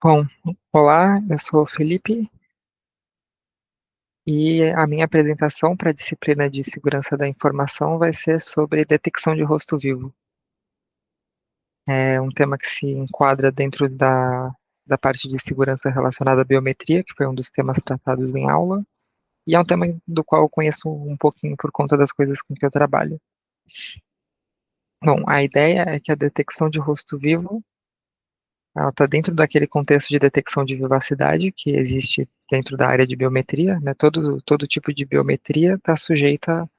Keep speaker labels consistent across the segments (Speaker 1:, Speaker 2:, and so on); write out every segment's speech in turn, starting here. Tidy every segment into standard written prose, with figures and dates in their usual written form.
Speaker 1: Bom, olá, eu sou o Felipe e a minha apresentação para a disciplina de segurança da informação vai ser sobre detecção de rosto vivo. É um tema que se enquadra dentro da parte de segurança relacionada à biometria, que foi um dos temas tratados em aula, e é um tema do qual eu conheço um pouquinho por conta das coisas com que eu trabalho. Bom, a ideia é que a detecção de rosto vivo ela está dentro daquele contexto de detecção de vivacidade que existe dentro da área de biometria, né? Todo tipo de biometria está sujeita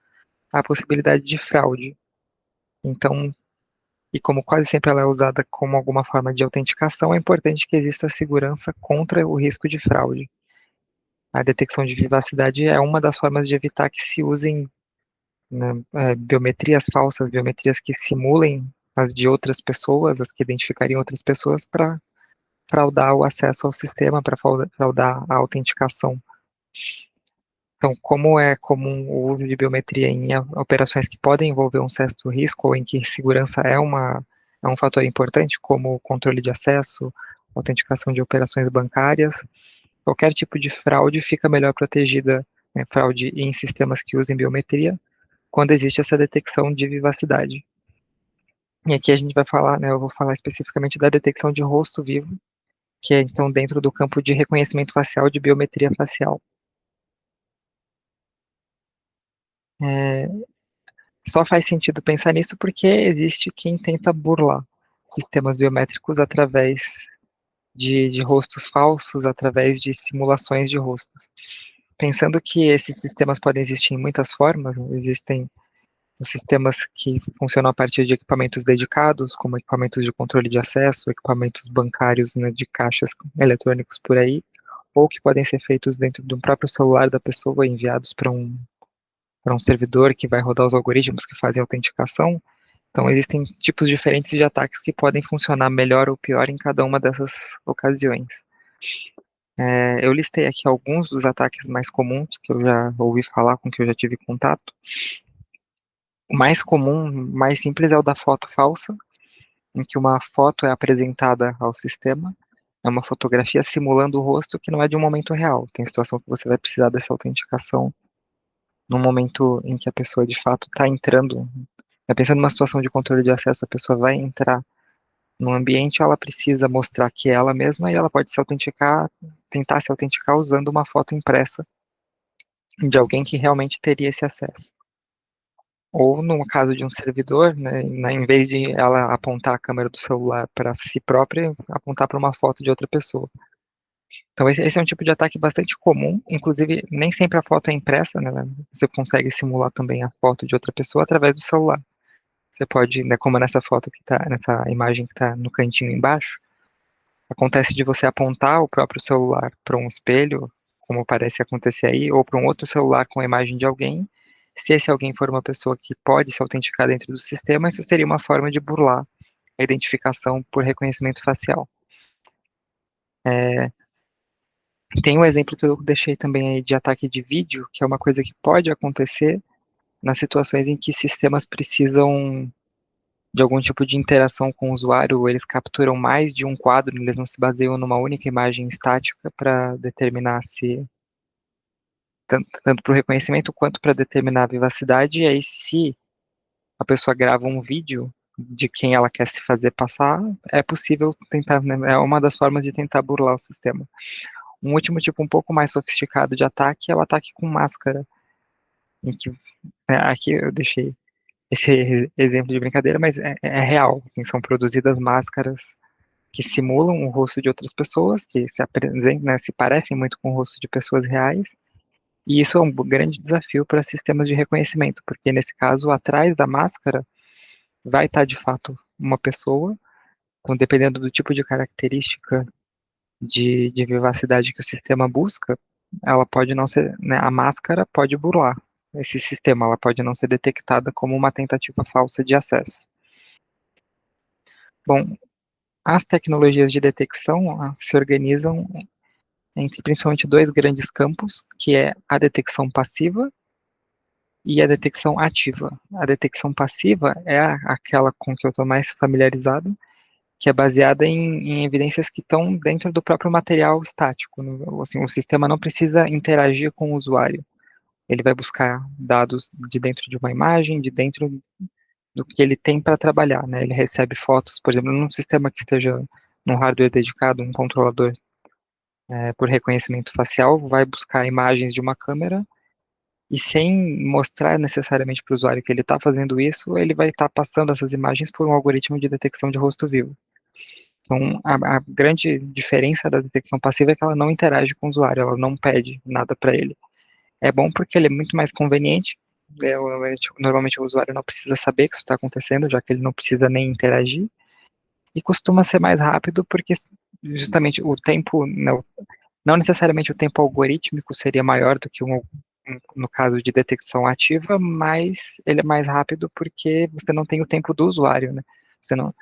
Speaker 1: à possibilidade de fraude. Então, e como quase sempre ela é usada como alguma forma de autenticação, é importante que exista segurança contra o risco de fraude. A detecção de vivacidade é uma das formas de evitar que se usem, né, biometrias falsas, biometrias que simulem as de outras pessoas, as que identificariam outras pessoas, para fraudar o acesso ao sistema, para fraudar a autenticação. Então, como é comum o uso de biometria em operações que podem envolver um certo risco ou em que segurança é um fator importante, como controle de acesso, autenticação de operações bancárias, qualquer tipo de fraude fica melhor protegida, né, fraude em sistemas que usem biometria, quando existe essa detecção de vivacidade. E aqui a gente vai falar, né, eu vou falar especificamente da detecção de rosto vivo, que é então dentro do campo de reconhecimento facial de biometria facial. É, só faz sentido pensar nisso porque existe quem tenta burlar sistemas biométricos através de rostos falsos, através de simulações de rostos. Pensando que esses sistemas podem existir em muitas formas, existem os sistemas que funcionam a partir de equipamentos dedicados, como equipamentos de controle de acesso, equipamentos bancários, né, de caixas eletrônicos por aí, ou que podem ser feitos dentro do próprio celular da pessoa, enviados para um servidor que vai rodar os algoritmos que fazem a autenticação. Então, existem tipos diferentes de ataques que podem funcionar melhor ou pior em cada uma dessas ocasiões. Eu listei aqui alguns dos ataques mais comuns que eu já ouvi falar, com que eu já tive contato. O mais comum, mais simples, é o da foto falsa, em que uma foto é apresentada ao sistema. É uma fotografia simulando o rosto que não é de um momento real. Tem situação que você vai precisar dessa autenticação no momento em que a pessoa de fato está entrando. Pensando numa situação de controle de acesso, a pessoa vai entrar no ambiente, ela precisa mostrar que é ela mesma e ela pode se autenticar, tentar se autenticar usando uma foto impressa de alguém que realmente teria esse acesso. Ou no caso de um servidor, né, em vez de ela apontar a câmera do celular para si própria, apontar para uma foto de outra pessoa. Então esse é um tipo de ataque bastante comum, inclusive nem sempre a foto é impressa, né, você consegue simular também a foto de outra pessoa através do celular. Você pode, né, como nessa foto que tá, nessa imagem que está no cantinho embaixo, acontece de você apontar o próprio celular para um espelho, como parece acontecer aí, ou para um outro celular com a imagem de alguém. Se esse alguém for uma pessoa que pode se autenticar dentro do sistema, isso seria uma forma de burlar a identificação por reconhecimento facial. É, tem um exemplo que eu deixei também aí de ataque de vídeo, que é uma coisa que pode acontecer nas situações em que sistemas precisam de algum tipo de interação com o usuário, eles capturam mais de um quadro, eles não se baseiam numa única imagem estática para determinar se, tanto para o reconhecimento quanto para determinar a vivacidade, e aí se a pessoa grava um vídeo de quem ela quer se fazer passar, é possível tentar, né, é uma das formas de tentar burlar o sistema. Um último tipo um pouco mais sofisticado de ataque é o ataque com máscara, em que, né, aqui eu deixei esse exemplo de brincadeira, mas é real, assim, são produzidas máscaras que simulam o rosto de outras pessoas, que se apresentam, né, se parecem muito com o rosto de pessoas reais, e isso é um grande desafio para sistemas de reconhecimento, porque nesse caso, atrás da máscara, vai estar de fato uma pessoa, então dependendo do tipo de característica de vivacidade que o sistema busca, ela pode não ser, né, a máscara pode burlar esse sistema, ela pode não ser detectada como uma tentativa falsa de acesso. Bom, as tecnologias de detecção se organizam entre principalmente dois grandes campos, que é a detecção passiva e a detecção ativa. A detecção passiva é aquela com que eu estou mais familiarizado, que é baseada em evidências que estão dentro do próprio material estático. Assim, o sistema não precisa interagir com o usuário. Ele vai buscar dados de dentro de uma imagem, de dentro do que ele tem para trabalhar, né? Ele recebe fotos, por exemplo, num sistema que esteja num hardware dedicado, um controlador por reconhecimento facial, vai buscar imagens de uma câmera e sem mostrar necessariamente para o usuário que ele está fazendo isso, ele vai estar passando essas imagens por um algoritmo de detecção de rosto vivo. Então, a grande diferença da detecção passiva é que ela não interage com o usuário, ela não pede nada para ele. É bom porque ele é muito mais conveniente, normalmente o usuário não precisa saber que isso está acontecendo, já que ele não precisa nem interagir, e costuma ser mais rápido porque justamente o tempo, não necessariamente o tempo algorítmico seria maior do que no caso de detecção ativa, mas ele é mais rápido porque você não tem o tempo do usuário, né? Você não,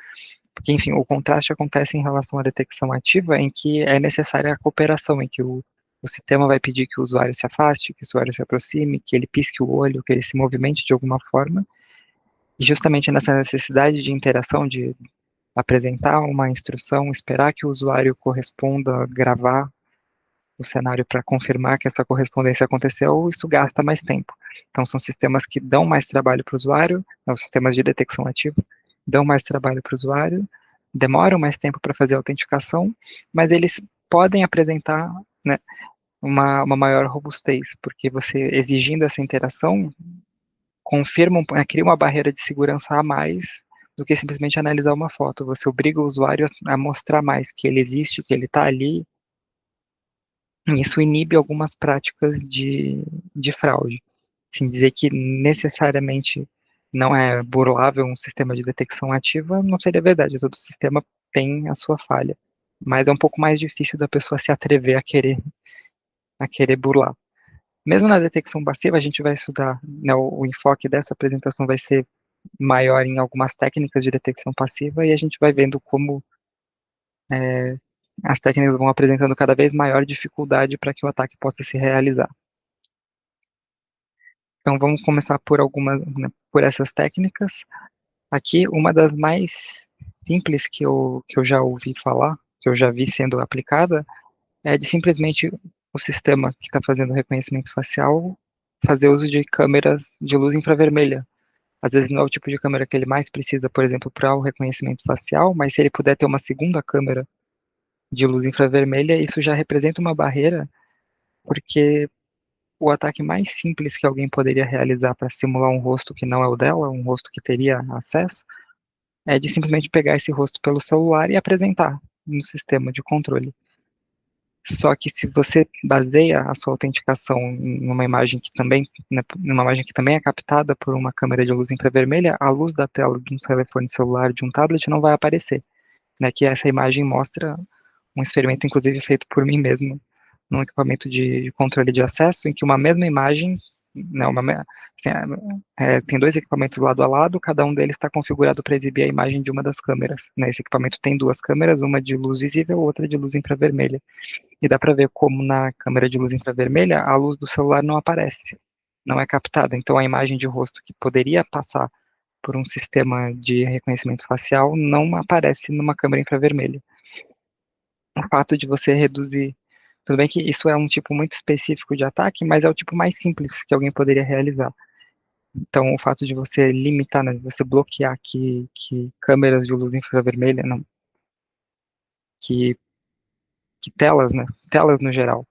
Speaker 1: porque, enfim, o contraste acontece em relação à detecção ativa, em que é necessária a cooperação, em que o sistema vai pedir que o usuário se afaste, que o usuário se aproxime, que ele pisque o olho, que ele se movimente de alguma forma, e justamente nessa necessidade de interação, de apresentar uma instrução, esperar que o usuário corresponda, gravar o cenário para confirmar que essa correspondência aconteceu, isso gasta mais tempo. Então, são sistemas que dão mais trabalho para o usuário, os sistemas de detecção ativa, dão mais trabalho para o usuário, demoram mais tempo para fazer a autenticação, mas eles podem apresentar, né, uma maior robustez, porque você exigindo essa interação, confirma, cria uma barreira de segurança a mais do que simplesmente analisar uma foto. Você obriga o usuário a mostrar mais que ele existe, que ele está ali. Isso inibe algumas práticas de fraude. Assim, dizer que necessariamente não é burlável um sistema de detecção ativa não seria verdade. Todo sistema tem a sua falha. Mas é um pouco mais difícil da pessoa se atrever a querer burlar. Mesmo na detecção passiva, a gente vai estudar, né, o enfoque dessa apresentação vai ser maior em algumas técnicas de detecção passiva e a gente vai vendo como as técnicas vão apresentando cada vez maior dificuldade para que o ataque possa se realizar. Então vamos começar por algumas, né, por essas técnicas. Aqui, uma das mais simples que eu já ouvi falar, que eu já vi sendo aplicada, é de simplesmente o sistema que está fazendo o reconhecimento facial fazer uso de câmeras de luz infravermelha. Às vezes não é o tipo de câmera que ele mais precisa, por exemplo, para o reconhecimento facial, mas se ele puder ter uma segunda câmera de luz infravermelha, isso já representa uma barreira, porque o ataque mais simples que alguém poderia realizar para simular um rosto que não é o dela, um rosto que teria acesso, é de simplesmente pegar esse rosto pelo celular e apresentar no sistema de controle. Só que se você baseia a sua autenticação numa imagem que também, né, numa imagem que também é captada por uma câmera de luz infravermelha, a luz da tela de um telefone celular, de um tablet, não vai aparecer, né? Que essa imagem mostra um experimento, inclusive, feito por mim mesmo, num equipamento de controle de acesso, em que uma mesma imagem, né, tem dois equipamentos lado a lado, cada um deles está configurado para exibir a imagem de uma das câmeras. Né, esse equipamento tem duas câmeras, uma de luz visível, outra de luz infravermelha. E dá para ver como na câmera de luz infravermelha, a luz do celular não aparece, não é captada. Então, a imagem de rosto que poderia passar por um sistema de reconhecimento facial não aparece numa câmera infravermelha. O fato de você reduzir. Tudo bem que isso é um tipo muito específico de ataque, mas é o tipo mais simples que alguém poderia realizar. Então, o fato de você limitar, né, de você bloquear que câmeras de luz infravermelha, não, que, que telas, né, telas no geral,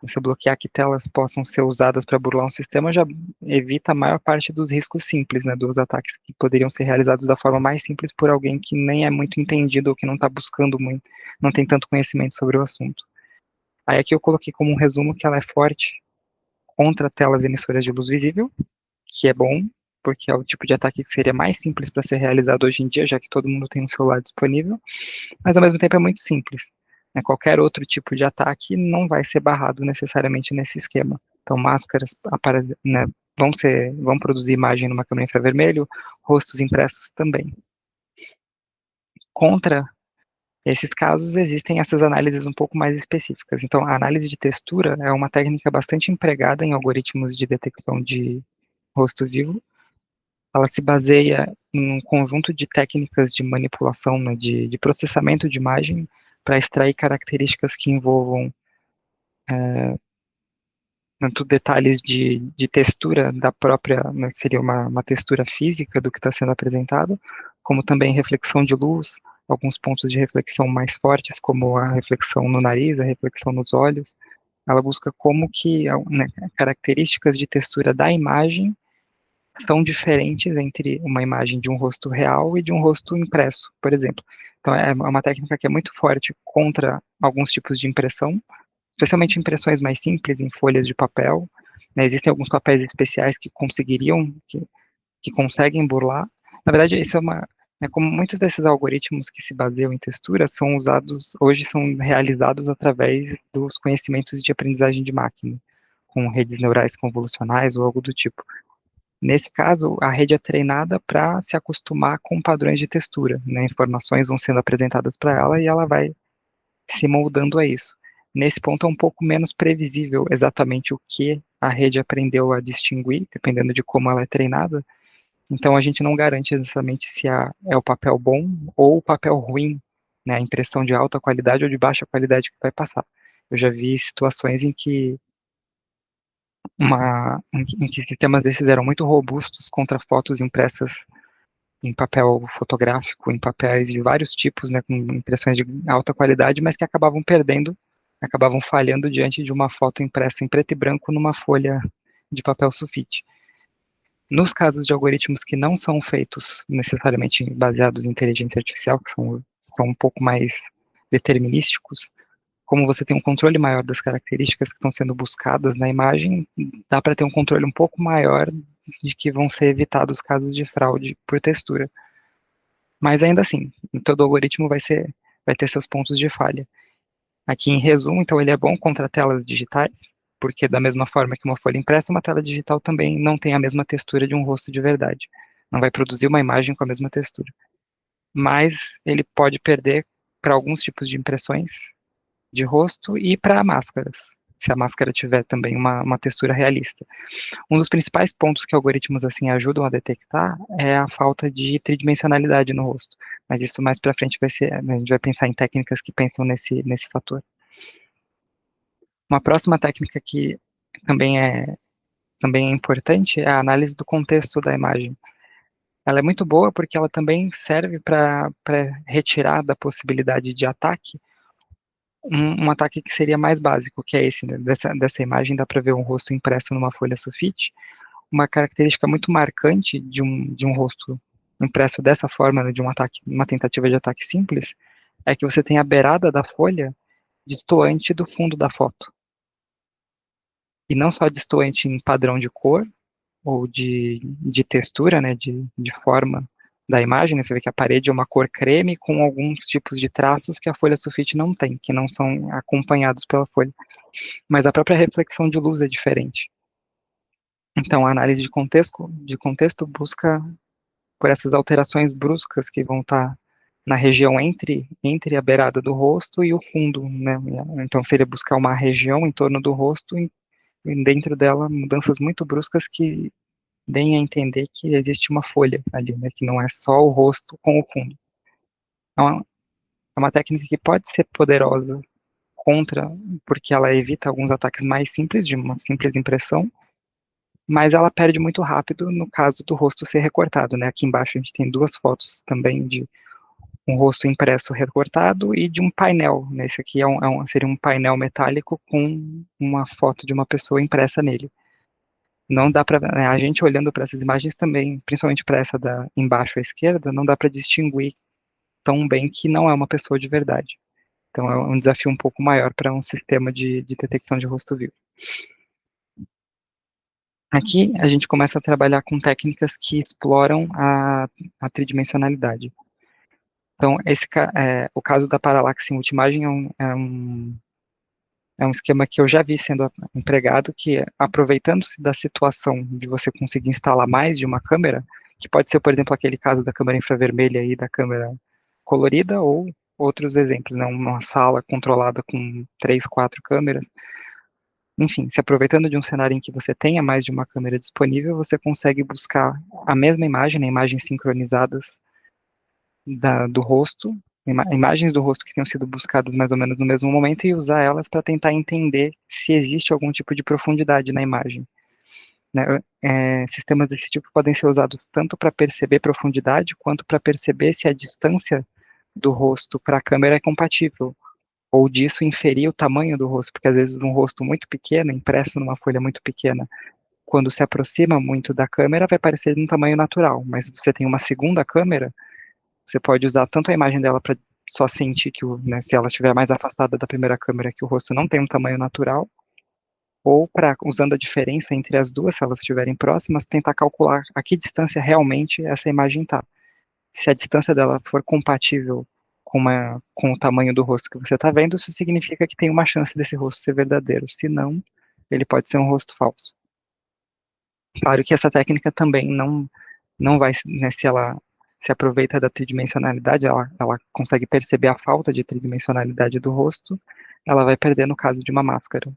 Speaker 1: você bloquear que telas possam ser usadas para burlar um sistema já evita a maior parte dos riscos simples, né, dos ataques que poderiam ser realizados da forma mais simples por alguém que nem é muito entendido ou que não está buscando muito, não tem tanto conhecimento sobre o assunto. Aí aqui eu coloquei como um resumo que ela é forte contra telas emissoras de luz visível, que é bom, porque é o tipo de ataque que seria mais simples para ser realizado hoje em dia, já que todo mundo tem um celular disponível, mas ao mesmo tempo é muito simples. Né? Qualquer outro tipo de ataque não vai ser barrado necessariamente nesse esquema. Então, máscaras né, vão produzir imagem numa câmera infravermelho, rostos impressos também. Contra esses casos, existem essas análises um pouco mais específicas. Então, a análise de textura é uma técnica bastante empregada em algoritmos de detecção de rosto vivo. ela se baseia em um conjunto de técnicas de manipulação, né, de processamento de imagem para extrair características que envolvam tanto detalhes de textura da própria, né, seria uma textura física do que está sendo apresentado, como também reflexão de luz, alguns pontos de reflexão mais fortes, como a reflexão no nariz, a reflexão nos olhos. Ela busca como que, né, características de textura da imagem são diferentes entre uma imagem de um rosto real e de um rosto impresso, por exemplo. Então, é uma técnica que é muito forte contra alguns tipos de impressão, especialmente impressões mais simples, em folhas de papel. Né, existem alguns papéis especiais que conseguiriam, que conseguem burlar. Na verdade, isso é uma, né, como muitos desses algoritmos que se baseiam em textura são usados, hoje são realizados através dos conhecimentos de aprendizagem de máquina, com redes neurais convolucionais ou algo do tipo. Nesse caso, a rede é treinada para se acostumar com padrões de textura, né? Informações vão sendo apresentadas para ela e ela vai se moldando a isso. Nesse ponto é um pouco menos previsível exatamente o que a rede aprendeu a distinguir, dependendo de como ela é treinada. Então a gente não garante exatamente se é o papel bom ou o papel ruim, né? A impressão de alta qualidade ou de baixa qualidade que vai passar. Eu já vi situações em que sistemas desses eram muito robustos contra fotos impressas em papel fotográfico, em papéis de vários tipos, né, com impressões de alta qualidade, mas que acabavam perdendo, acabavam falhando diante de uma foto impressa em preto e branco numa folha de papel sulfite. Nos casos de algoritmos que não são feitos necessariamente baseados em inteligência artificial, que são um pouco mais determinísticos, como você tem um controle maior das características que estão sendo buscadas na imagem, dá para ter um controle um pouco maior de que vão ser evitados casos de fraude por textura. Mas ainda assim, todo algoritmo vai ter seus pontos de falha. Aqui em resumo, então ele é bom contra telas digitais, porque da mesma forma que uma folha impressa, uma tela digital também não tem a mesma textura de um rosto de verdade. Não vai produzir uma imagem com a mesma textura. Mas ele pode perder para alguns tipos de impressões de rosto e para máscaras, se a máscara tiver também uma textura realista. Um dos principais pontos que algoritmos assim ajudam a detectar é a falta de tridimensionalidade no rosto. Mas isso mais para frente vai ser, né, a gente vai pensar em técnicas que pensam nesse fator. Uma próxima técnica que também também é importante é a análise do contexto da imagem. Ela é muito boa porque ela também serve para retirar da possibilidade de ataque um ataque que seria mais básico, que é esse, né? Dessa imagem dá para ver um rosto impresso numa folha sulfite. Uma característica muito marcante de um rosto impresso dessa forma, né, de um ataque, uma tentativa de ataque simples, é que você tem a beirada da folha destoante do fundo da foto. E não só destoante em padrão de cor ou de textura, né, de forma da imagem, né, você vê que a parede é uma cor creme com alguns tipos de traços que a folha sulfite não tem, que não são acompanhados pela folha. Mas a própria reflexão de luz é diferente. Então, a análise de contexto busca por essas alterações bruscas que vão estar na região entre a beirada do rosto e o fundo, né? Então, seria buscar uma região em torno do rosto e dentro dela mudanças muito bruscas que deem a entender que existe uma folha ali, né? Que não é só o rosto com o fundo. É uma técnica que pode ser poderosa contra, porque ela evita alguns ataques mais simples, de uma simples impressão, mas ela perde muito rápido no caso do rosto ser recortado, né? Aqui embaixo a gente tem duas fotos também de um rosto impresso recortado e de um painel, né? Esse aqui seria um painel metálico com uma foto de uma pessoa impressa nele. Não dá para, né, a gente olhando para essas imagens também, principalmente para essa da embaixo à esquerda, não dá para distinguir tão bem que não é uma pessoa de verdade. Então é um desafio um pouco maior para um sistema de detecção de rosto vivo. Aqui a gente começa a trabalhar com técnicas que exploram a tridimensionalidade. Então, o caso da paralaxe em multimagem é um esquema que eu já vi sendo empregado, que aproveitando-se da situação de você conseguir instalar mais de uma câmera, que pode ser, por exemplo, aquele caso da câmera infravermelha e da câmera colorida, ou outros exemplos, né, uma sala controlada com 3, 4 câmeras, Enfim, se aproveitando de um cenário em que você tenha mais de uma câmera disponível, você consegue buscar a mesma imagem, né, imagens sincronizadas do rosto, imagens do rosto que tenham sido buscadas mais ou menos no mesmo momento e usar elas para tentar entender se existe algum tipo de profundidade na imagem. Né? Sistemas desse tipo podem ser usados tanto para perceber profundidade quanto para perceber se a distância do rosto para a câmera é compatível, ou disso inferir o tamanho do rosto, porque às vezes um rosto muito pequeno, impresso numa folha muito pequena, quando se aproxima muito da câmera, vai parecer de um tamanho natural, mas se você tem uma segunda câmera, você pode usar tanto a imagem dela para só sentir que, né, se ela estiver mais afastada da primeira câmera, que o rosto não tem um tamanho natural, ou para, usando a diferença entre as duas, se elas estiverem próximas, tentar calcular a que distância realmente essa imagem está. Se a distância dela for compatível com o tamanho do rosto que você está vendo, isso significa que tem uma chance desse rosto ser verdadeiro. Se não, ele pode ser um rosto falso. Claro que essa técnica também não vai, né, se ela se aproveita da tridimensionalidade, ela consegue perceber a falta de tridimensionalidade do rosto, ela vai perder no caso de uma máscara.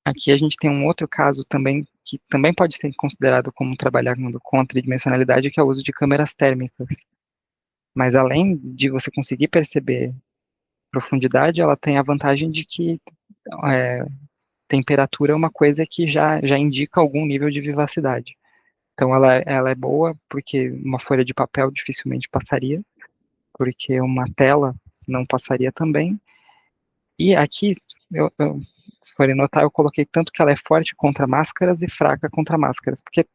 Speaker 1: Aqui a gente tem um outro caso também, que também pode ser considerado como trabalhando com a tridimensionalidade, que é o uso de câmeras térmicas. Mas além de você conseguir perceber profundidade, ela tem a vantagem de que é, temperatura é uma coisa que já indica algum nível de vivacidade. Então ela é boa porque uma folha de papel dificilmente passaria, porque uma tela não passaria também. E aqui, se forem notar, eu coloquei tanto que ela é forte contra máscaras e fraca contra máscaras, porque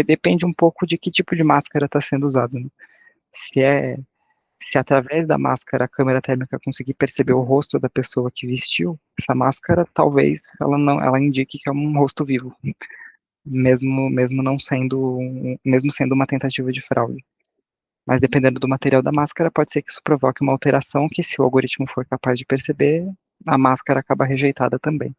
Speaker 1: depende um pouco de que tipo de máscara está sendo usada. Né? Se é se através da máscara a câmera térmica conseguir perceber o rosto da pessoa que vestiu essa máscara, talvez ela indique que é um rosto vivo, mesmo não sendo mesmo sendo uma tentativa de fraude. Mas dependendo do material da máscara, pode ser que isso provoque uma alteração que, se o algoritmo for capaz de perceber, a máscara acaba rejeitada também.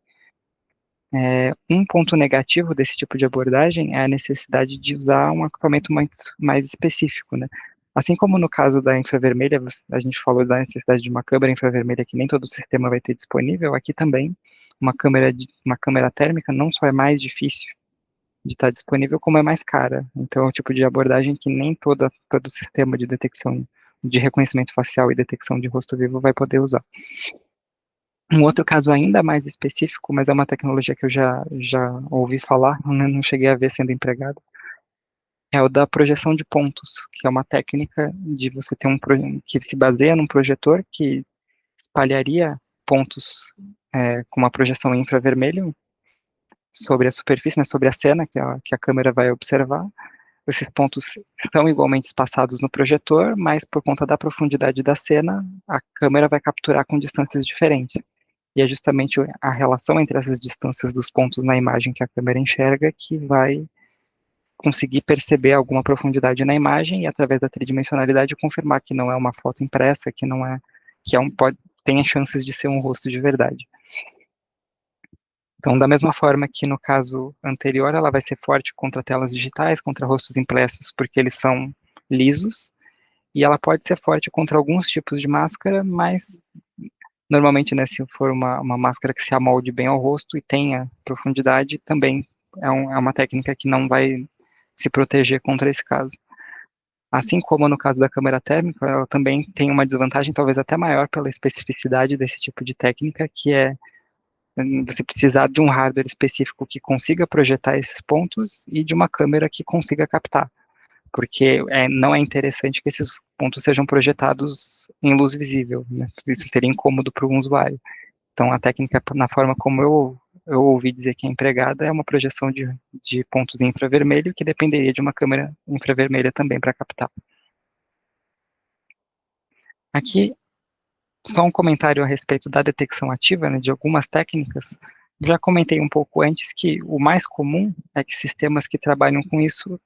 Speaker 1: Um ponto negativo desse tipo de abordagem é a necessidade de usar um equipamento mais específico, né? Assim como no caso da infravermelha, a gente falou da necessidade de uma câmera infravermelha que nem todo o sistema vai ter disponível, aqui também uma câmera térmica não só é mais difícil de estar disponível, como é mais cara. Então é o tipo de abordagem que nem todo o sistema de detecção de reconhecimento facial e detecção de rosto vivo vai poder usar. Um outro caso ainda mais específico, mas é uma tecnologia que eu já ouvi falar, não cheguei a ver sendo empregado, é o da projeção de pontos, que é uma técnica de você ter que se baseia num projetor que espalharia pontos com uma projeção em infravermelho sobre a superfície, né, sobre a cena que a câmera vai observar. Esses pontos estão igualmente espaçados no projetor, mas por conta da profundidade da cena, a câmera vai capturar com distâncias diferentes. E é justamente a relação entre essas distâncias dos pontos na imagem que a câmera enxerga que vai conseguir perceber alguma profundidade na imagem e, através da tridimensionalidade, confirmar que não é uma foto impressa, que não é, que é tem chances de ser um rosto de verdade. Então, da mesma forma que no caso anterior, ela vai ser forte contra telas digitais, contra rostos impressos, porque eles são lisos, e ela pode ser forte contra alguns tipos de máscara, mas normalmente, né, se for uma máscara que se amolde bem ao rosto e tenha profundidade, também é uma técnica que não vai se proteger contra esse caso. Assim como no caso da câmera térmica, ela também tem uma desvantagem talvez até maior pela especificidade desse tipo de técnica, que é você precisar de um hardware específico que consiga projetar esses pontos e de uma câmera que consiga captar, porque não é interessante que esses pontos sejam projetados em luz visível, né? Isso seria incômodo para um usuário. Então, a técnica, na forma como eu ouvi dizer que é empregada, é uma projeção de pontos em infravermelho que dependeria de uma câmera infravermelha também para captar. Aqui, só um comentário a respeito da detecção ativa, né, de algumas técnicas. Já comentei um pouco antes que o mais comum é que sistemas que trabalham com isso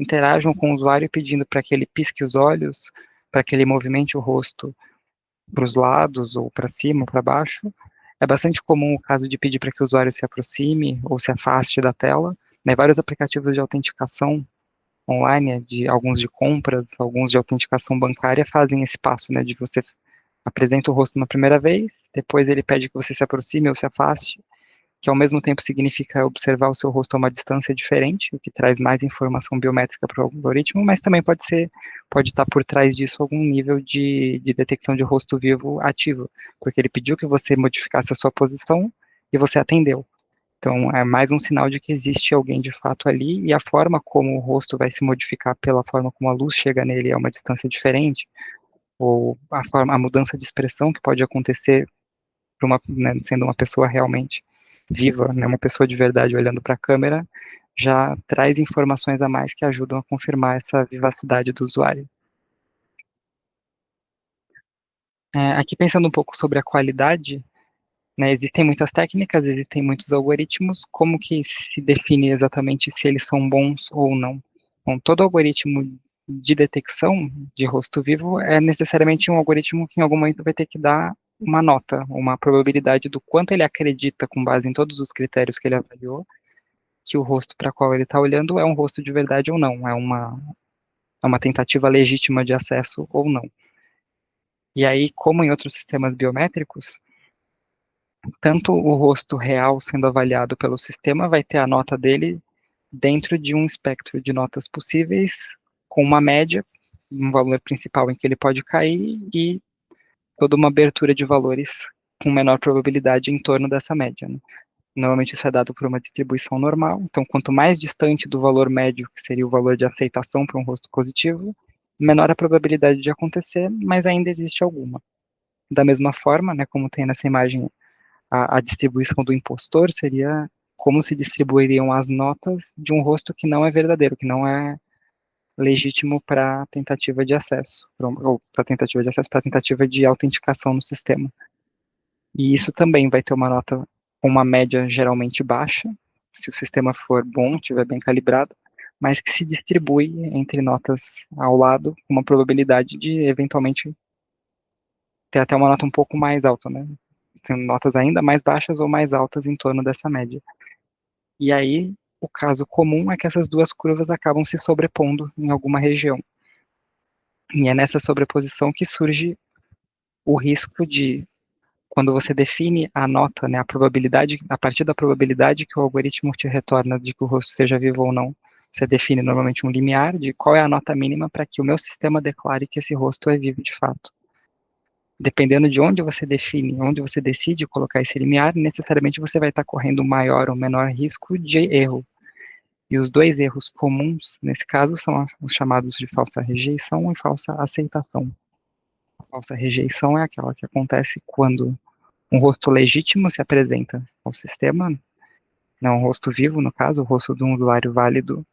Speaker 1: interajam com o usuário pedindo para que ele pisque os olhos, para que ele movimente o rosto para os lados, ou para cima, ou para baixo. É bastante comum o caso de pedir para que o usuário se aproxime ou se afaste da tela. Né, vários aplicativos de autenticação online, alguns de compras, alguns de autenticação bancária, fazem esse passo, né, de você apresenta o rosto uma primeira vez, depois ele pede que você se aproxime ou se afaste, que ao mesmo tempo significa observar o seu rosto a uma distância diferente, o que traz mais informação biométrica para o algoritmo, mas também pode estar por trás disso algum nível de detecção de rosto vivo ativo, porque ele pediu que você modificasse a sua posição e você atendeu. Então, é mais um sinal de que existe alguém de fato ali, e a forma como o rosto vai se modificar pela forma como a luz chega nele a uma distância diferente, ou a mudança de expressão que pode acontecer né, sendo uma pessoa realmente viva, né, uma pessoa de verdade olhando para a câmera, já traz informações a mais que ajudam a confirmar essa vivacidade do usuário. Aqui pensando um pouco sobre a qualidade, né, existem muitas técnicas, existem muitos algoritmos, como que se define exatamente se eles são bons ou não? Bom, todo algoritmo de detecção de rosto vivo é necessariamente um algoritmo que em algum momento vai ter que dar uma nota, uma probabilidade do quanto ele acredita, com base em todos os critérios que ele avaliou, que o rosto para qual ele está olhando é um rosto de verdade ou não, é uma tentativa legítima de acesso ou não. E aí, como em outros sistemas biométricos, tanto o rosto real sendo avaliado pelo sistema vai ter a nota dele dentro de um espectro de notas possíveis, com uma média, um valor principal em que ele pode cair e toda uma abertura de valores com menor probabilidade em torno dessa média, né? Normalmente isso é dado por uma distribuição normal, então quanto mais distante do valor médio, que seria o valor de aceitação para um rosto positivo, menor a probabilidade de acontecer, mas ainda existe alguma. Da mesma forma, né, como tem nessa imagem a distribuição do impostor seria como se distribuiriam as notas de um rosto que não é verdadeiro, que não é legítimo para tentativa de acesso, ou para tentativa de acesso, para tentativa de autenticação no sistema. E isso também vai ter uma nota com uma média geralmente baixa, se o sistema for bom, estiver bem calibrado, mas que se distribui entre notas ao lado, com uma probabilidade de eventualmente ter até uma nota um pouco mais alta, né? Tem notas ainda mais baixas ou mais altas em torno dessa média. E aí, o caso comum é que essas duas curvas acabam se sobrepondo em alguma região. E é nessa sobreposição que surge o risco de, quando você define a nota, né, a probabilidade, a partir da probabilidade que o algoritmo te retorna de que o rosto seja vivo ou não, você define normalmente um limiar de qual é a nota mínima para que o meu sistema declare que esse rosto é vivo de fato. Dependendo de onde você define, onde você decide colocar esse limiar, necessariamente você vai estar correndo maior ou menor risco de erro. E os dois erros comuns, nesse caso, são os chamados de falsa rejeição e falsa aceitação. A falsa rejeição é aquela que acontece quando um rosto legítimo se apresenta ao sistema, não um rosto vivo, no caso, o rosto de um usuário válido,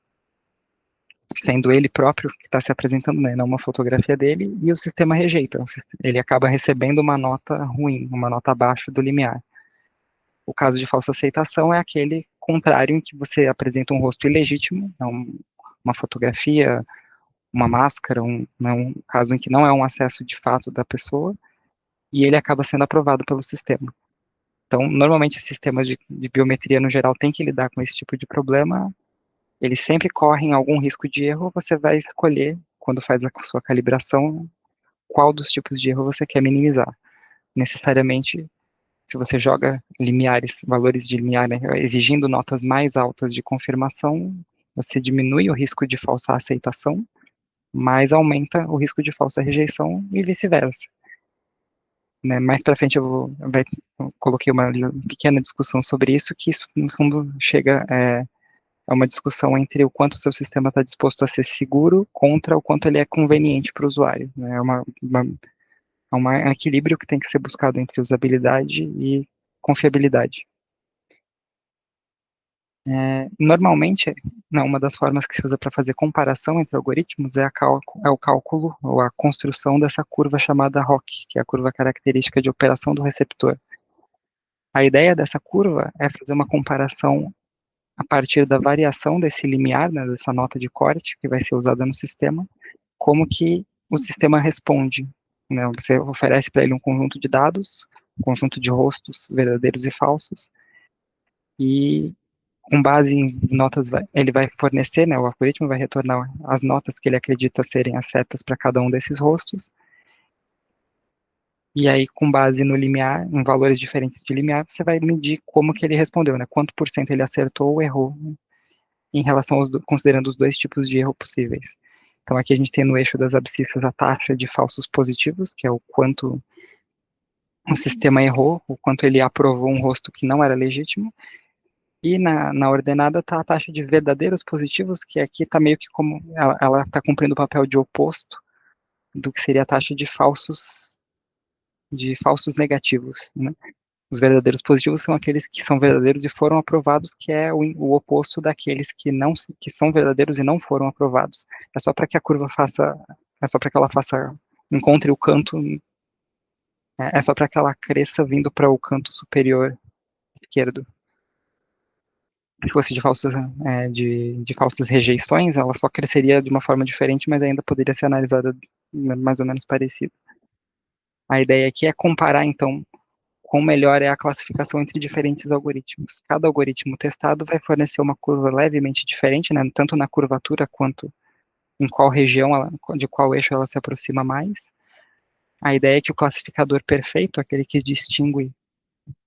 Speaker 1: sendo ele próprio que está se apresentando, né, não uma fotografia dele, e o sistema rejeita. Ele acaba recebendo uma nota ruim, uma nota abaixo do limiar. O caso de falsa aceitação é aquele contrário em que você apresenta um rosto ilegítimo, uma fotografia, uma máscara, um caso em que não é um acesso de fato da pessoa, e ele acaba sendo aprovado pelo sistema. Então, normalmente, sistemas de biometria, no geral, têm que lidar com esse tipo de problema, eles sempre correm algum risco de erro, você vai escolher, quando faz a sua calibração, qual dos tipos de erro você quer minimizar. Necessariamente, se você joga limiares, valores de limiar, né, exigindo notas mais altas de confirmação, você diminui o risco de falsa aceitação, mas aumenta o risco de falsa rejeição e vice-versa. Né? Mais para frente eu coloquei uma pequena discussão sobre isso, que isso, no fundo, chega a uma discussão entre o quanto o seu sistema está disposto a ser seguro contra o quanto ele é conveniente para o usuário. Né? É um equilíbrio que tem que ser buscado entre usabilidade e confiabilidade. Normalmente, uma das formas que se usa para fazer comparação entre algoritmos é o cálculo ou a construção dessa curva chamada ROC, que é a curva característica de operação do receptor. A ideia dessa curva é fazer uma comparação a partir da variação desse limiar, né, dessa nota de corte que vai ser usada no sistema, como que o sistema responde. Né? Você oferece para ele um conjunto de dados, um conjunto de rostos verdadeiros e falsos, e com base em notas, ele vai fornecer, né, o algoritmo vai retornar as notas que ele acredita serem as setas para cada um desses rostos, E aí, com base no limiar, em valores diferentes de limiar, você vai medir como que ele respondeu, né? Quanto por cento ele acertou ou errou em relação considerando os dois tipos de erro possíveis. Então aqui a gente tem no eixo das abscissas a taxa de falsos positivos, que é o quanto o sistema errou, o quanto ele aprovou um rosto que não era legítimo, e na ordenada está a taxa de verdadeiros positivos, que aqui está meio que como, ela está cumprindo o papel de oposto do que seria a taxa de falsos negativos, né? Os verdadeiros positivos são aqueles que são verdadeiros e foram aprovados, que é o oposto daqueles que não que são verdadeiros e não foram aprovados. É só para que a curva faça, é só para que ela faça, encontre o canto, é só para que ela cresça vindo para o canto superior esquerdo. Se fosse de falsas rejeições, ela só cresceria de uma forma diferente, mas ainda poderia ser analisada mais ou menos parecido. A ideia aqui é comparar, então, quão melhor é a classificação entre diferentes algoritmos. Cada algoritmo testado vai fornecer uma curva levemente diferente, né, tanto na curvatura quanto em qual região, de qual eixo ela se aproxima mais. A ideia é que o classificador perfeito, aquele que distingue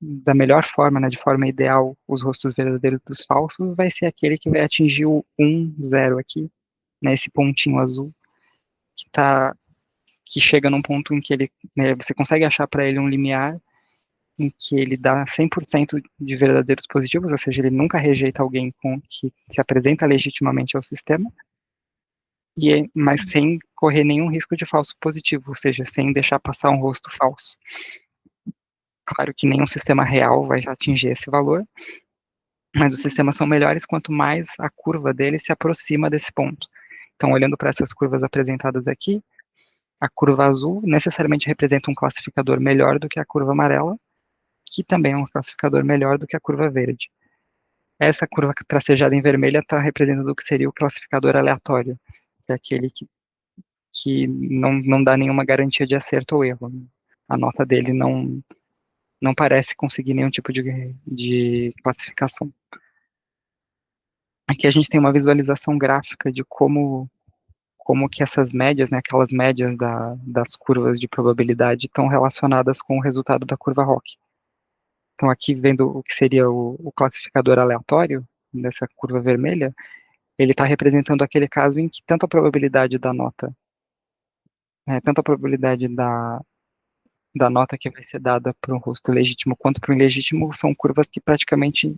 Speaker 1: da melhor forma, né, de forma ideal, os rostos verdadeiros dos falsos, vai ser aquele que vai atingir o 1, 0 aqui, né, esse pontinho azul, que, que chega num ponto em que ele, né, você consegue achar para ele um limiar em que ele dá 100% de verdadeiros positivos, ou seja, ele nunca rejeita alguém que se apresenta legitimamente ao sistema, mas sem correr nenhum risco de falso positivo, ou seja, sem deixar passar um rosto falso. Claro que nenhum sistema real vai atingir esse valor, mas os sistemas são melhores quanto mais a curva dele se aproxima desse ponto. Então, olhando para essas curvas apresentadas aqui, a curva azul necessariamente representa um classificador melhor do que a curva amarela, que também é um classificador melhor do que a curva verde. Essa curva tracejada em vermelha está representando o que seria o classificador aleatório, que é aquele que não dá nenhuma garantia de acerto ou erro. A nota dele não parece conseguir nenhum tipo de classificação. Aqui a gente tem uma visualização gráfica de como que essas médias, né, aquelas médias das curvas de probabilidade estão relacionadas com o resultado da curva ROC. Então aqui vendo o que seria o classificador aleatório, dessa curva vermelha, ele está representando aquele caso em que tanto a probabilidade da nota, tanto a probabilidade da nota que vai ser dada para um rosto legítimo quanto para o ilegítimo são curvas que praticamente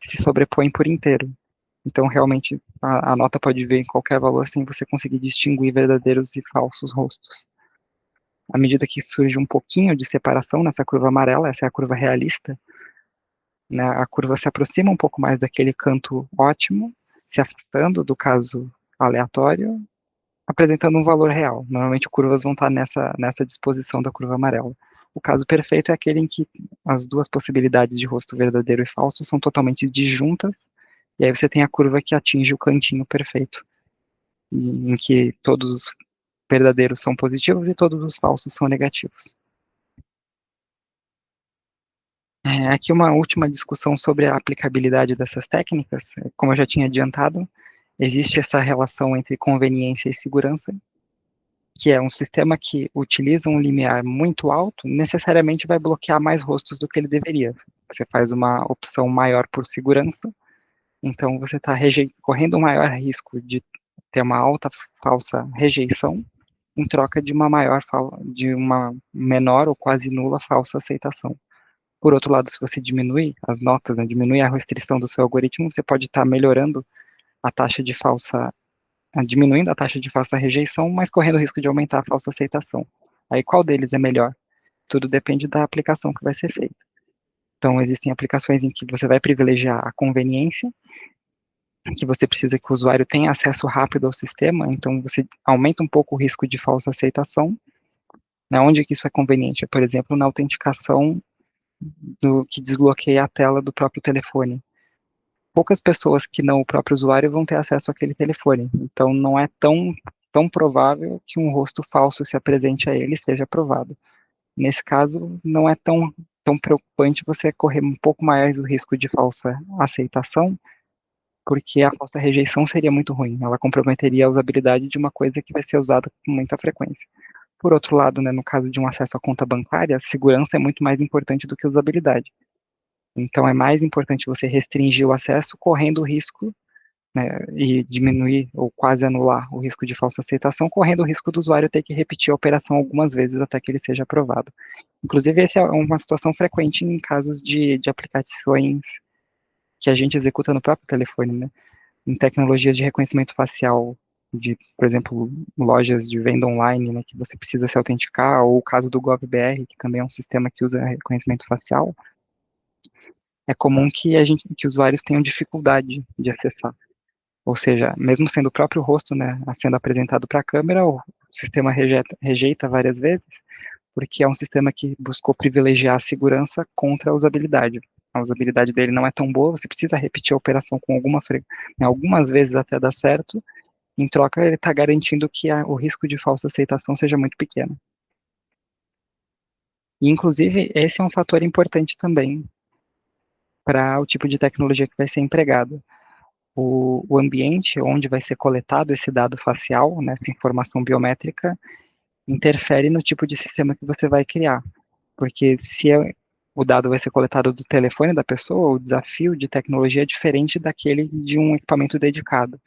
Speaker 1: se sobrepõem por inteiro. Então, realmente, a nota pode vir em qualquer valor sem você conseguir distinguir verdadeiros e falsos rostos. À medida que surge um pouquinho de separação nessa curva amarela, essa é a curva realista, né, a curva se aproxima um pouco mais daquele canto ótimo, se afastando do caso aleatório, apresentando um valor real. Normalmente curvas vão estar nessa disposição da curva amarela. O caso perfeito é aquele em que as duas possibilidades de rosto verdadeiro e falso são totalmente disjuntas, e aí você tem a curva que atinge o cantinho perfeito, em que todos os verdadeiros são positivos e todos os falsos são negativos. Aqui uma última discussão sobre a aplicabilidade dessas técnicas. Como eu já tinha adiantado, existe essa relação entre conveniência e segurança, que é um sistema que utiliza um limiar muito alto, necessariamente vai bloquear mais rostos do que ele deveria. Você faz uma opção maior por segurança, então você está correndo um maior risco de ter uma alta falsa rejeição, em troca de de uma menor ou quase nula falsa aceitação. Por outro lado, se você diminui as notas, né, diminui a restrição do seu algoritmo, você pode estar melhorando a taxa de falsa, diminuindo a taxa de falsa rejeição, mas correndo o risco de aumentar a falsa aceitação. Aí qual deles é melhor? Tudo depende da aplicação que vai ser feita. Então, existem aplicações em que você vai privilegiar a conveniência, que você precisa que o usuário tenha acesso rápido ao sistema, então você aumenta um pouco o risco de falsa aceitação. Onde que isso é conveniente? Por exemplo, na autenticação que desbloqueia a tela do próprio telefone. Poucas pessoas que não o próprio usuário vão ter acesso àquele telefone, então não é tão provável que um rosto falso se apresente a ele e seja aprovado. Nesse caso, não é tão preocupante você correr um pouco mais o risco de falsa aceitação, porque a falsa rejeição seria muito ruim, ela comprometeria a usabilidade de uma coisa que vai ser usada com muita frequência. Por outro lado, né, no caso de um acesso à conta bancária, segurança é muito mais importante do que usabilidade. Então, é mais importante você restringir o acesso, correndo o risco, né, e diminuir ou quase anular o risco de falsa aceitação, correndo o risco do usuário ter que repetir a operação algumas vezes até que ele seja aprovado. Inclusive, essa é uma situação frequente em casos de aplicações que a gente executa no próprio telefone, né? Em tecnologias de reconhecimento facial, de, por exemplo, lojas de venda online, né, que você precisa se autenticar, ou o caso do GovBR, que também é um sistema que usa reconhecimento facial, é comum que usuários tenham dificuldade de acessar. Ou seja, mesmo sendo o próprio rosto, né, sendo apresentado para a câmera, o sistema rejeita várias vezes, porque é um sistema que buscou privilegiar a segurança contra a usabilidade. A usabilidade dele não é tão boa, você precisa repetir a operação com algumas vezes até dar certo. Em troca, ele está garantindo que o risco de falsa aceitação seja muito pequeno. E, inclusive, esse é um fator importante também para o tipo de tecnologia que vai ser empregado. O ambiente onde vai ser coletado esse dado facial, né, essa informação biométrica, interfere no tipo de sistema que você vai criar. Porque se o dado vai ser coletado do telefone da pessoa, o desafio de tecnologia é diferente daquele de um equipamento dedicado.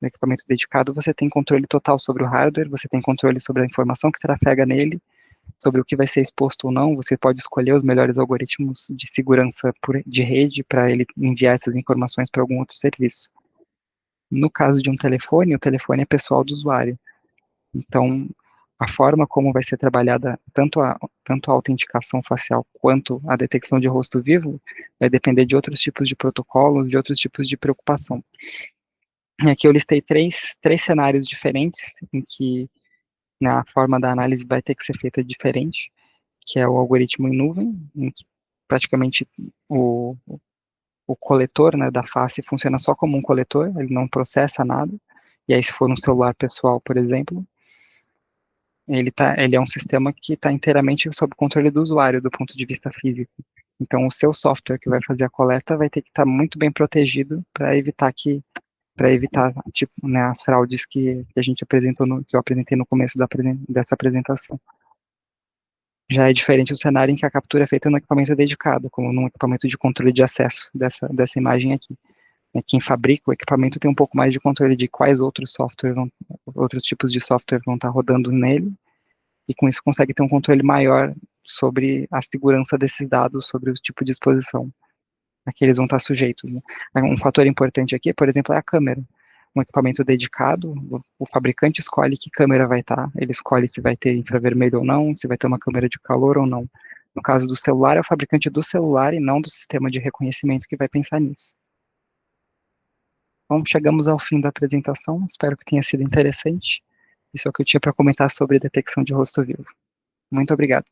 Speaker 1: No equipamento dedicado, você tem controle total sobre o hardware, você tem controle sobre a informação que trafega nele, sobre o que vai ser exposto ou não, você pode escolher os melhores algoritmos de segurança de rede para ele enviar essas informações para algum outro serviço. No caso de um telefone, o telefone é pessoal do usuário. Então, a forma como vai ser trabalhada tanto a autenticação facial quanto a detecção de rosto vivo vai depender de outros tipos de protocolos, de outros tipos de preocupação. E aqui eu listei três cenários diferentes em que, né, a forma da análise vai ter que ser feita diferente, que é o algoritmo em nuvem, em que praticamente o, o coletor, né, da face funciona só como um coletor, ele não processa nada. E aí, se for um celular pessoal, por exemplo, ele é um sistema que está inteiramente sob controle do usuário, do ponto de vista físico. Então, o seu software que vai fazer a coleta vai ter que estar muito bem protegido para evitar tipo, né, as fraudes que a gente apresentou que eu apresentei no começo dessa apresentação. Já é diferente o cenário em que a captura é feita no equipamento dedicado, como num equipamento de controle de acesso dessa imagem aqui. Quem fabrica o equipamento tem um pouco mais de controle de quais outros tipos de software vão estar rodando nele, e com isso consegue ter um controle maior sobre a segurança desses dados, sobre o tipo de exposição a que eles vão estar sujeitos. Né? Um fator importante aqui, por exemplo, é a câmera. Um equipamento dedicado, o fabricante escolhe que câmera vai estar, ele escolhe se vai ter infravermelho ou não, se vai ter uma câmera de calor ou não. No caso do celular, é o fabricante do celular e não do sistema de reconhecimento que vai pensar nisso. Bom, chegamos ao fim da apresentação, espero que tenha sido interessante. Isso é o que eu tinha para comentar sobre detecção de rosto vivo. Muito obrigado.